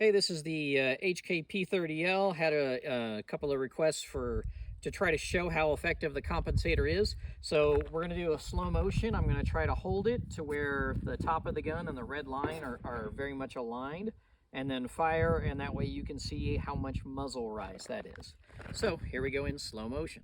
Hey, this is the HKP30L. Had a couple of requests to try to show how effective the compensator is. So we're going to do a slow motion. I'm going to try to hold it to where the top of the gun and the red line are very much aligned, and then fire, and that way you can see how much muzzle rise that is. So here we go in slow motion.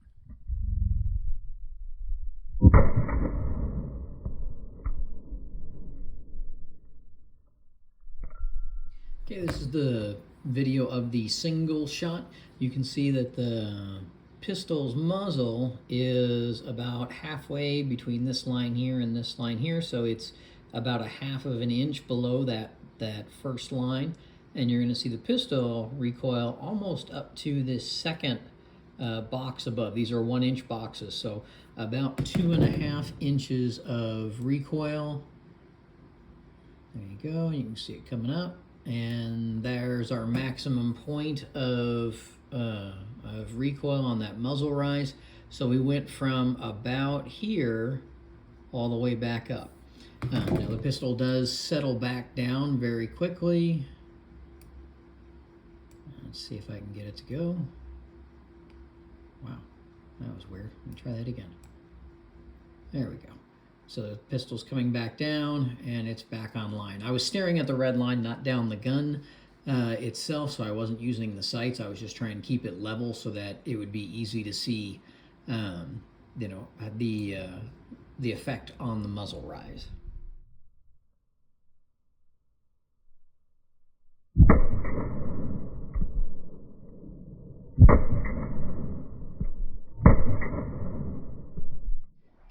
Okay, this is the video of the single shot. You can see that the pistol's muzzle is about halfway between this line here and this line here, so it's about a half of an inch below that first line, and you're going to see the pistol recoil almost up to this second box above. These are 1-inch boxes, so about 2.5 inches of recoil. There you go, you can see it coming up. And there's our maximum point of recoil on that muzzle rise. So we went from about here all the way back up. Now the pistol does settle back down very quickly. Let's see if I can get it to go. Wow, that was weird. Let me try that again. There we go. So the pistol's coming back down and it's back online. I was staring at the red line, not down the gun itself, so I wasn't using the sights. I was just trying to keep it level so that it would be easy to see, you know, the effect on the muzzle rise.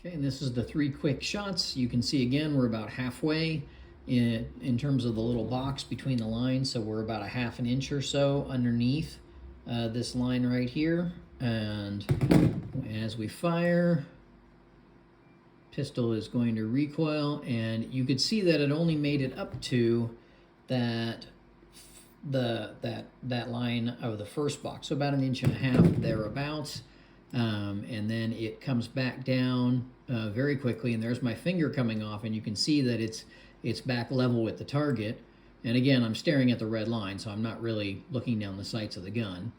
Okay, and this is the 3 quick shots. You can see again we're about halfway in terms of the little box between the lines, so we're about a half an inch or so underneath this line right here. And as we fire, pistol is going to recoil, and you could see that it only made it up to that line of the first box, so about 1.5 inches thereabouts. And then it comes back down very quickly, and there's my finger coming off, and you can see that it's back level with the target. And again, I'm staring at the red line, so I'm not really looking down the sights of the gun.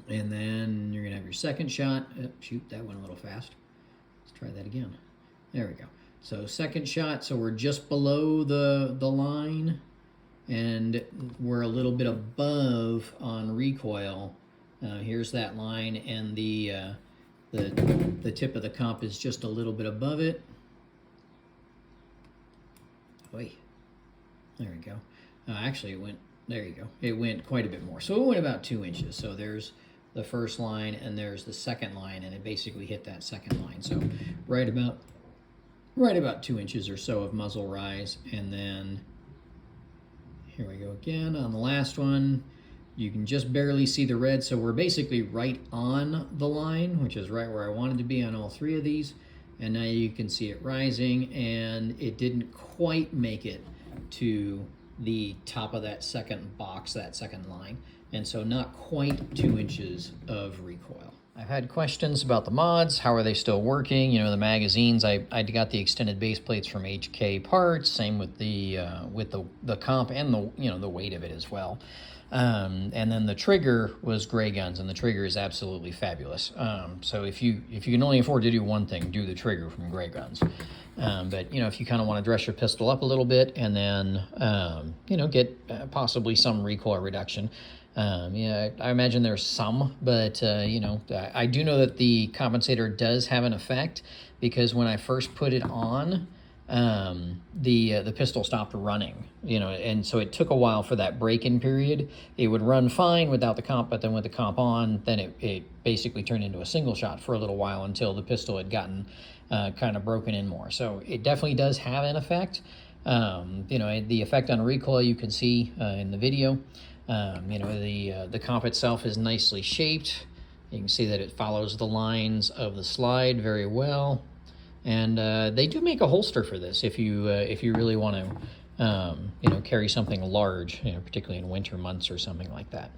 And then you're gonna have your second shot. Shoot, that went a little fast. Let's try that again. There we go. So second shot, so we're just below the line, and we're a little bit above on recoil. Here's that line, and the tip of the comp is just a little bit above it. Wait, there we go. Actually, it went, there you go. It went quite a bit more. So it went about 2 inches. So there's the first line, and there's the second line, and it basically hit that second line. So right about 2 inches or so of muzzle rise. And then here we go again on the last one. You can just barely see the red, so we're basically right on the line, which is right where I wanted to be on all 3 of these. And now you can see it rising, and it didn't quite make it to the top of that second box, that second line. And so not quite 2 inches of recoil. I've had questions about the mods. How are they still working? You know, the magazines, I got the extended base plates from HK Parts, same with the comp and the weight of it as well. And then the trigger was Gray Guns, and the trigger is absolutely fabulous. So if you can only afford to do one thing, do the trigger from Gray Guns. But you know, if you kind of want to dress your pistol up a little bit and then you know, get possibly some recoil reduction. Yeah, I imagine there's some, but you know, I do know that the compensator does have an effect, because when I first put it on, the pistol stopped running, you know, and so it took a while for that break-in period. It would run fine without the comp, but then with the comp on, then it basically turned into a single shot for a little while until the pistol had gotten kind of broken in more. So it definitely does have an effect. You know, the effect on recoil you can see in the video. You know, the comp itself is nicely shaped. You can see that it follows the lines of the slide very well. And they do make a holster for this if you really want to, you know, carry something large, you know, particularly in winter months or something like that.